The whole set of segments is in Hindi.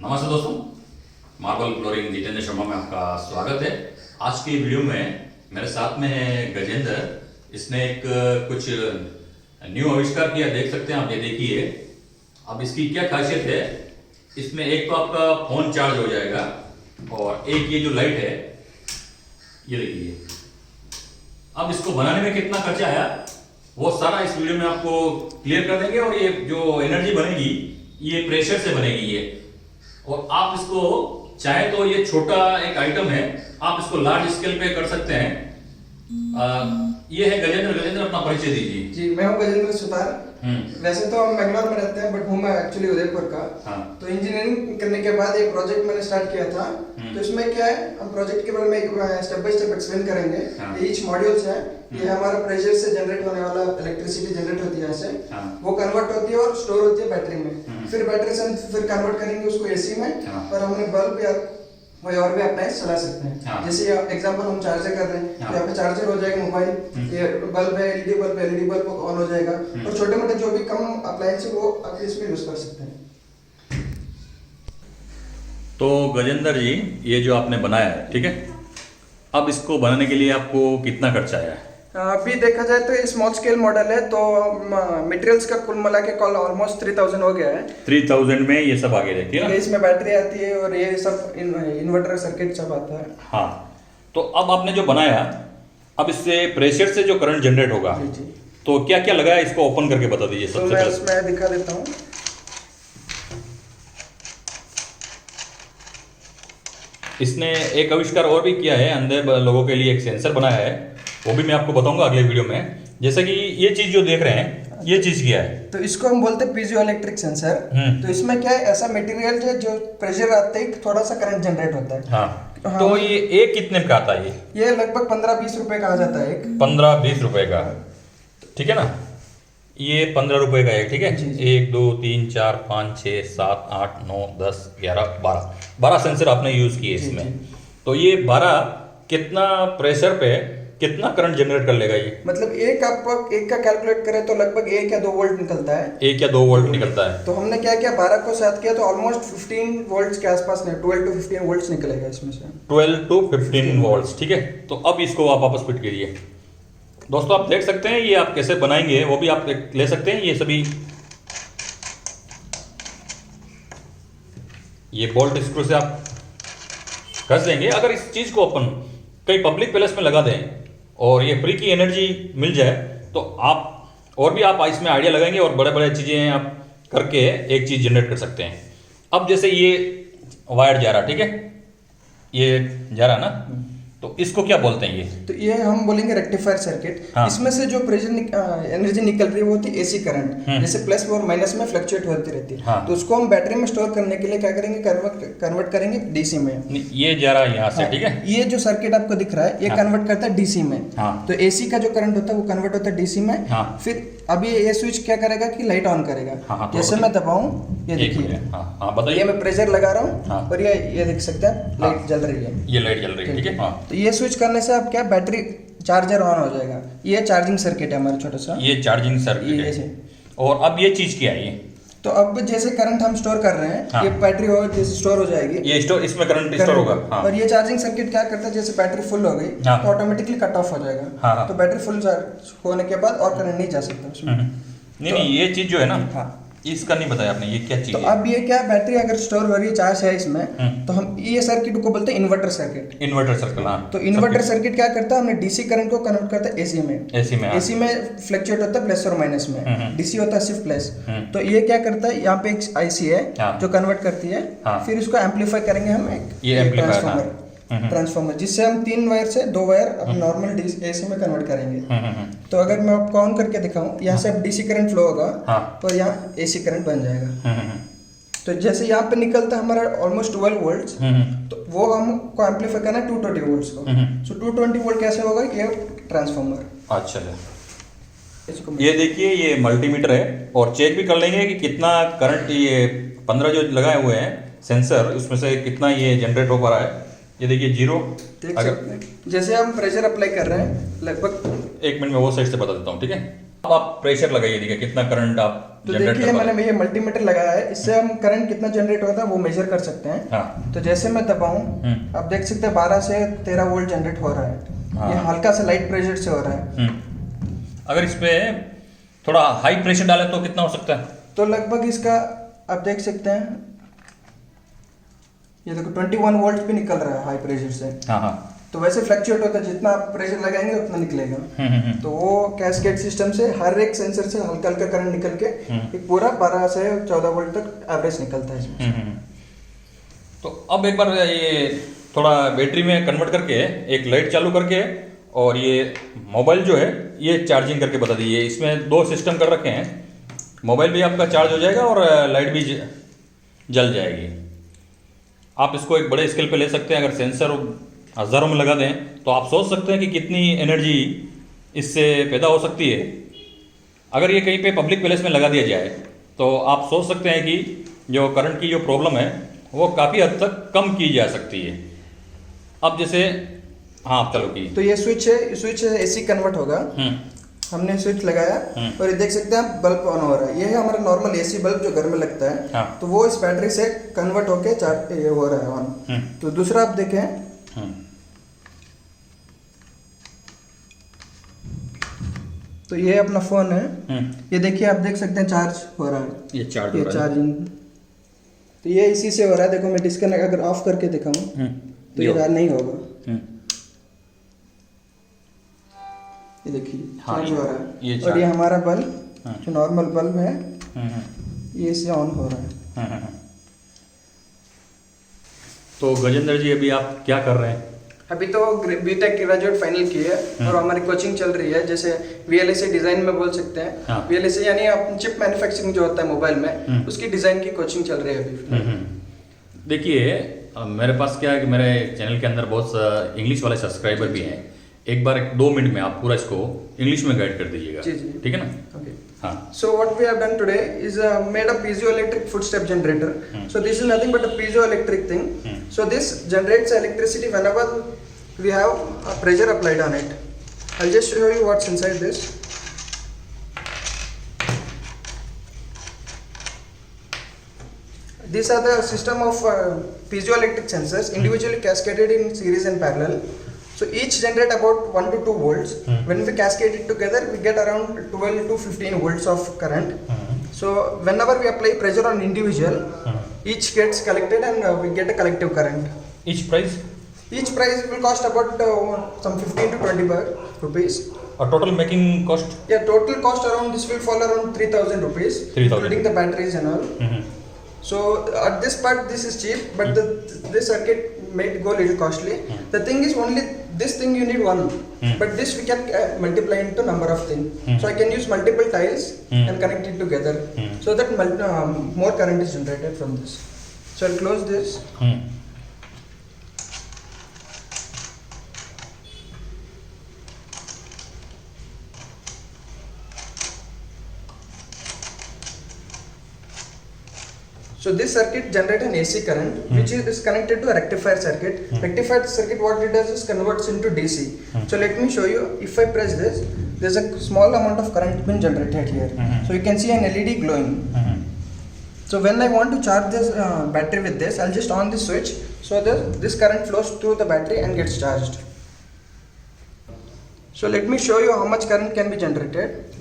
नमस्ते दोस्तों, मार्बल फ्लोरिंग जितेंद्र शर्मा में आपका स्वागत है। आज की वीडियो में मेरे साथ में है गजेंद्र। इसने एक कुछ न्यू आविष्कार किया, देख सकते हैं आप, ये देखिए। अब इसकी क्या खासियत है, इसमें एक तो आपका फोन चार्ज हो जाएगा और एक ये जो लाइट है ये देखिए। अब इसको बनाने में कितना खर्चा आया वो सारा इस वीडियो में आपको क्लियर कर देंगे। और ये जो एनर्जी बनेगी ये प्रेशर से बनेगी ये। और आप इसको चाहे तो ये छोटा एक आइटम है, आप इसको लार्ज स्केल पे कर सकते हैं। ये है गजेंद्र। गजेंद्र, अपना परिचय दीजिए। जी, मैं हूँ गजेंद्र सुतार। वैसे तो हम बेंगलोर में रहते हैं, बट हूँ मैं एक्चुअली उदयपुर का। हाँ। तो इंजीनियरिंग करने के बाद एक प्रोजेक्ट मैंने स्टार्ट किया था। तो इसमें क्या है, हम प्रोजेक्ट के बारे में स्टेप बाय स्टेप एक्सप्लेन करेंगे। हाँ। ईच मॉड्यूल्स है, ये हमारा प्रेशर से जनरेट होने वाला इलेक्ट्रिसिटी जनरेट होती है ऐसे। हाँ। वो कन्वर्ट होती है और स्टोर होती है बैटरी में। फिर बैटरी से हम फिर कन्वर्ट करेंगे उसको एसी में। हाँ। और हमने बल्ब या कोई और भी अप्लायंस चला सकते हैं। हाँ। जैसे एग्जांपल हम चार्जर कर रहे हैं, हाँ। तो यहाँ पे चार्जर हो जाएगा मोबाइल, ये बल्ब है एलईडी बल्ब ऑन हो जाएगा। और छोटे मोटे जो भी कम अप्लायंस है वो आप इसमें यूज कर सकते हैं। तो गजेंद्र जी, ये जो आपने बनाया है, ठीक है, अब इसको बनाने के लिए आपको कितना खर्चा आया है? अभी देखा जाए तो ये स्मॉल स्केल मॉडल है, तो मटेरियल्स का कुल मिला के कॉल ऑलमोस्ट 3000 हो गया है। 3000 में ये सब आगे देखिए ना। इसमें बैटरी आती है और ये सब इन्वर्टर सर्किट सब आता है। हाँ, तो अब आपने जो बनाया, अब इससे प्रेशर से जो करंट जनरेट होगा, जी जी। तो क्या क्या लगाया, इसको ओपन करके बता दीजिए तो सबसे मैं पहले। इसमें दिखा देता हूँ। इसने एक आविष्कार और भी किया है, अंदर लोगों के लिए एक सेंसर बनाया है, वो भी मैं आपको बताऊंगा अगले वीडियो में। जैसे कि ये चीज जो देख रहे हैं, ये चीज क्या है? तो इसको हम बोलते हैं पीजो इलेक्ट्रिक सेंसर। तो इसमें क्या है, ऐसा मटेरियल है जो प्रेशर आते ही थोड़ा सा करंट जनरेट होता है। हाँ। हाँ। तो ये एक कितने का आता है? ये लगभग 15-20 रुपए का आ जाता है एक। 15-20 रुपए का, ठीक है ना। ये 15 रुपए का है, ठीक है। जी, जी। 1 2 3 4 5 6 7 8 9 10 11 12 सेंसर आपने यूज किए जी, इसमें। जी। तो ये 12 कितना प्रेशर पे कितना करंट जनरेट कर लेगा ये? मतलब एक का कैलकुलेट करें तो लगभग 1 या 2 वोल्ट निकलता है। 1 या 2 वोल्ट निकलता है। तो हमने क्या किया, 12 को साथ किया तो ऑलमोस्ट 15 वोल्ट्स के आसपास, 12 to 15 वोल्ट्स निकलेगा इसमें से। 12 to 15 वोल्ट्स, ठीक है। तो अब इसको आप वापस फिट कीजिए। दोस्तों, आप देख सकते हैं ये आप कैसे बनाएंगे, वो भी आप ले सकते हैं। ये सभी ये बोल्ट स्क्रू से आप कस देंगे। अगर इस चीज को अपन कहीं पब्लिक प्लेस में लगा दें और ये फ्री की एनर्जी मिल जाए, तो आप और भी आप इसमें आइडिया लगाएंगे और बड़े बड़े चीजें आप करके एक चीज जनरेट कर सकते हैं। अब जैसे ये वायर जा रहा, ठीक है, ये जा रहा ना, तो इसको क्या बोलते हैं ये? तो ये हम बोलेंगे रेक्टिफायर सर्किट। हाँ। इसमें से जो प्रेशर एनर्जी निकल रही है वो होती है एसी करंट, जैसे प्लस और माइनस में फ्लक्चुएट होती रहती है। हाँ। तो उसको हम बैटरी में स्टोर करने के लिए क्या करेंगे, कन्वर्ट करेंगे डीसी में। ये जा रहा है यहाँ से, हाँ, ठीक है। ये जो सर्किट आपको दिख रहा है ये हाँ। कन्वर्ट करता है डीसी में। हाँ। तो एसी का जो करंट होता है वो कन्वर्ट होता है डीसी में। हाँ। फिर अभी ये स्विच क्या करेगा कि लाइट ऑन करेगा। हाँ, हाँ, तो जैसे मैं दबाऊं, ये एक देखिए, मिनट, हाँ हाँ बताइए। ये मैं प्रेशर लगा रहा हूँ। हाँ। और ये देख सकते हैं लाइट जल रही है। ये लाइट जल रही है, ठीक है। हाँ, तो ये स्विच करने से अब क्या, बैटरी चार्जर ऑन हो जाएगा। ये चार्जिंग सर्किट है हमारा छोटा सा। ये चार्जिंग सर्किट ये है। ऐसे। और अब ये चीज क्या है ये? तो अब जैसे करंट हम स्टोर कर रहे हैं, हाँ। ये बैटरी हो जैसे स्टोर हो जाएगी। ये स्टोर, इसमें करंट स्टोर होगा। हाँ। और ये चार्जिंग सर्किट क्या करता है, जैसे बैटरी फुल हो गई हाँ। तो ऑटोमेटिकली कट ऑफ हो जाएगा। हाँ, हाँ। तो बैटरी फुल होने के बाद और करंट नहीं जा सकता उसमें। नहीं नहीं, ये चीज जो है ना, हाँ। इसका नहीं बताया आपने, ये क्या चीज तो है? अब ये क्या, बैटरी अगर स्टोर हो रही है चार्ज है इसमें, तो हम ये सर्किट को बोलते हैं इन्वर्टर सर्किट। इन्वर्टर सर्कल, हाँ। तो इन्वर्टर सर्किट क्या करता है, हमने डीसी करंट को कन्वर्ट करता है एसी में। एसी में, हाँ। एसी में फ्लक्चुएट होता है प्लस और माइनस में, डीसी होता है सिर्फ प्लस। तो ये क्या करता है, यहाँ पे एक आईसी है हाँ। जो कन्वर्ट करती है। हाँ। फिर इसको एम्पलीफाई करेंगे हम ये एक amplifier, ट्रांसफार्मर, जिससे हम 3 वायर से 2 वायर अपने नॉर्मल एसी में कन्वर्ट करेंगे। तो अगर मैं आपको ऑन करके दिखाऊं, यहाँ से अब डीसी करंट फ्लो होगा। हाँ। और यहाँ एसी करंट बन जाएगा। तो जैसे यहाँ पे निकलता है हमारा ऑलमोस्ट 12 वोल्ट्स, तो वो हमको एम्पलीफाई करना है 220 वोल्ट्स को। सो 220 वोल्ट कैसे होगा, ये ट्रांसफार्मर। अच्छा, ये देखिए, ये मल्टीमीटर है और चेक भी कर लेंगे कि कितना करंट, ये 15 जो लगाए हुए हैं सेंसर, उसमें से कितना ये जनरेट हो पा रहा है। ये देखिए 0। देख सकते हैं जैसे हम प्रेशर अप्लाई कर रहे हैं, लगभग 1 मिनट में वो साइड से बता देता हूँ, ठीक है। अब आप प्रेशर लगाइए, देखिए कितना करंट आप तो जनरेट देखिए कर पा रहे मैंने ये मल्टीमीटर लगाया है, इससे हम करंट कितना जनरेट होता है वो मेजर कर सकते हैं। हाँ। तो जैसे मैं दबाऊं, आप देख सकते हैं 12 से 13 वोल्ट जनरेट हो रहा है। हाँ। ये हल्का सा लाइट प्रेशर से हो रहा है। अगर इस पे थोड़ा हाई प्रेशर डालें तो कितना हो सकता है? तो लगभग इसका आप देख सकते हैं, ये देखो 21 वोल्ट भी निकल रहा है हाई प्रेशर से। हाँ हाँ। तो वैसे फ्लक्चुएट होता है, जितना आप प्रेशर लगाएंगे उतना निकलेगा। तो वो कैस्केड सिस्टम से हर एक सेंसर से हल्का हल्का करंट निकल के एक पूरा 12 से 14 वोल्ट तक एवरेज निकलता है इसमें। तो अब एक बार ये थोड़ा बैटरी में कन्वर्ट करके एक लाइट चालू करके और ये मोबाइल जो है ये चार्जिंग करके बता दीजिए। इसमें 2 सिस्टम कर रखे हैं, मोबाइल भी आपका चार्ज हो जाएगा और लाइट भी जल जाएगी। आप इसको एक बड़े स्केल पे ले सकते हैं। अगर सेंसर हज़ारों में लगा दें तो आप सोच सकते हैं कि कितनी एनर्जी इससे पैदा हो सकती है। अगर ये कहीं पे पब्लिक प्लेस में लगा दिया जाए तो आप सोच सकते हैं कि जो करंट की जो प्रॉब्लम है वो काफ़ी हद तक कम की जा सकती है। अब जैसे हाँ चलो की तो ये स्विच है, स्विच से एसी कन्वर्ट होगा। हमने स्विच लगाया और ये देख सकते हैं बल्ब ऑन हो रहा है। ये है हमारा नॉर्मल एसी बल्ब जो घर में लगता है। हाँ। तो वो इस बैटरी से कन्वर्ट होके ये हो रहा है ऑन। तो दूसरा आप देखें, तो ये अपना फोन है। ये देखिए आप देख सकते हैं चार्ज हो रहा है, ये चार्ज ये चार्जिंग। तो ये इसी से हो रहा है। देखो मैं डिस्कनेक्ट अगर ऑफ करके दिखाऊं तो ये नहीं होगा। ये देखिए चार्ज हो रहा है। और ये हमारा बल्ब जो नॉर्मल बल्ब है ये इससे ऑन हो रहा है। तो गजेंद्र जी अभी आप क्या कर रहे हैं? अभी तो बीटेक ग्रेजुएट फाइनल की है और हमारी कोचिंग चल रही है, जैसे VLSI डिजाइन में बोल सकते हैं। हाँ। VLSI यानी चिप मैन्युफैक्चरिंग जो होता है मोबाइल में, उसकी डिजाइन की कोचिंग चल रही है अभी। देखिए मेरे पास क्या है कि मेरे चैनल के अंदर बहुत इंग्लिश वाले सब्सक्राइबर भी हैं। एक बार 2 मिनट में आप पूरा इसको इंग्लिश में गाइड कर दीजिएगा, ठीक है ना? Okay. हाँ। So what we have done today is made a piezoelectric footstep generator. So this is nothing but a piezoelectric thing. So this generates electricity whenever we have a pressure applied on it. I'll just show you what's inside this. These are the system of piezoelectric sensors individually cascaded in series and parallel. So each generate about 1 to 2 volts. When we cascade it together, we get around 12 to 15 volts of current. So whenever we apply pressure on individual, each gets collected and we get a collective current. Each price? Each price will cost about some 15 to 20 rupees. Or total making cost? Yeah, total cost around this will fall around 3,000 rupees, 3,000. including the batteries and all. So at this part this is cheap, but this circuit might go little costly. The thing is only this thing you need one, but this we can multiply into number of things. So I can use multiple tiles and connect it together, so that more current is generated from this. So I'll close this. So this circuit generates an AC current which is connected to a rectifier circuit. Rectifier circuit, what it does is converts into DC. So let me show you. If I press this, there's a small amount of current being generated here. So you can see an LED glowing. So when I want to charge this battery with this, I'll just on this switch so that this current flows through the battery and gets charged. So let me show you how much current can be generated.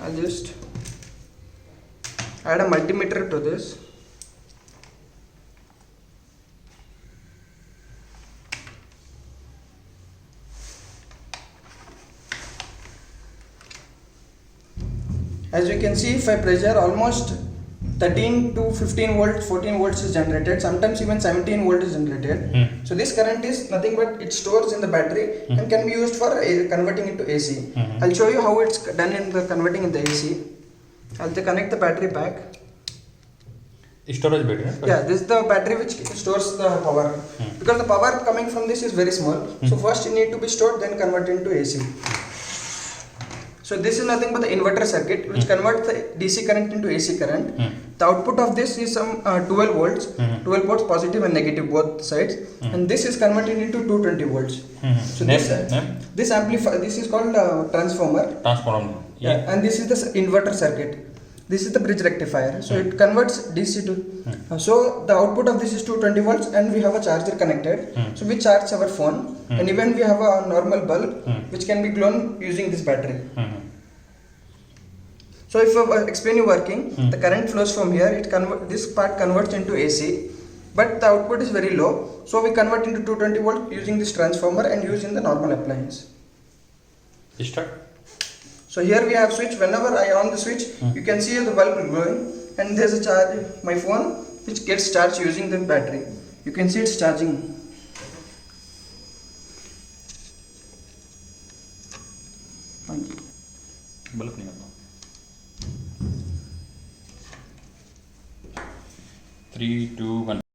I'll just add a multimeter to this. As you can see, if I pressure, almost 13 to 15 volts, 14 volts is generated. Sometimes even 17 volt is generated. So this current is nothing but it stores in the battery and can be used for converting into AC. I'll show you how it's done in the converting in the AC. I'll connect the battery back. Storage battery? Yeah, this is the battery which stores the power. Because the power coming from this is very small. So first it need to be stored, then convert into AC. So this is nothing but the inverter circuit which converts the DC current into AC current. The output of this is some 12 volts, 12 volts positive and negative both sides, and this is converted into 220 volts. So this amplifier, this is called transformer. Yeah, and this is the inverter circuit. This is the bridge rectifier. So it converts DC to. So the output of this is 220 volts, and we have a charger connected. So we charge our phone, and even we have a normal bulb which can be glown using this battery. So if I explain you working, the current flows from here. This part converts into AC, but the output is very low. So we convert into 220 volt using this transformer and use in the normal appliance. Start. So here we have switch. Whenever I on the switch, you can see the bulb glowing, and there's a charge. My phone which gets charged using the battery. You can see it's charging. Bulb नहीं आता 3, 2, 1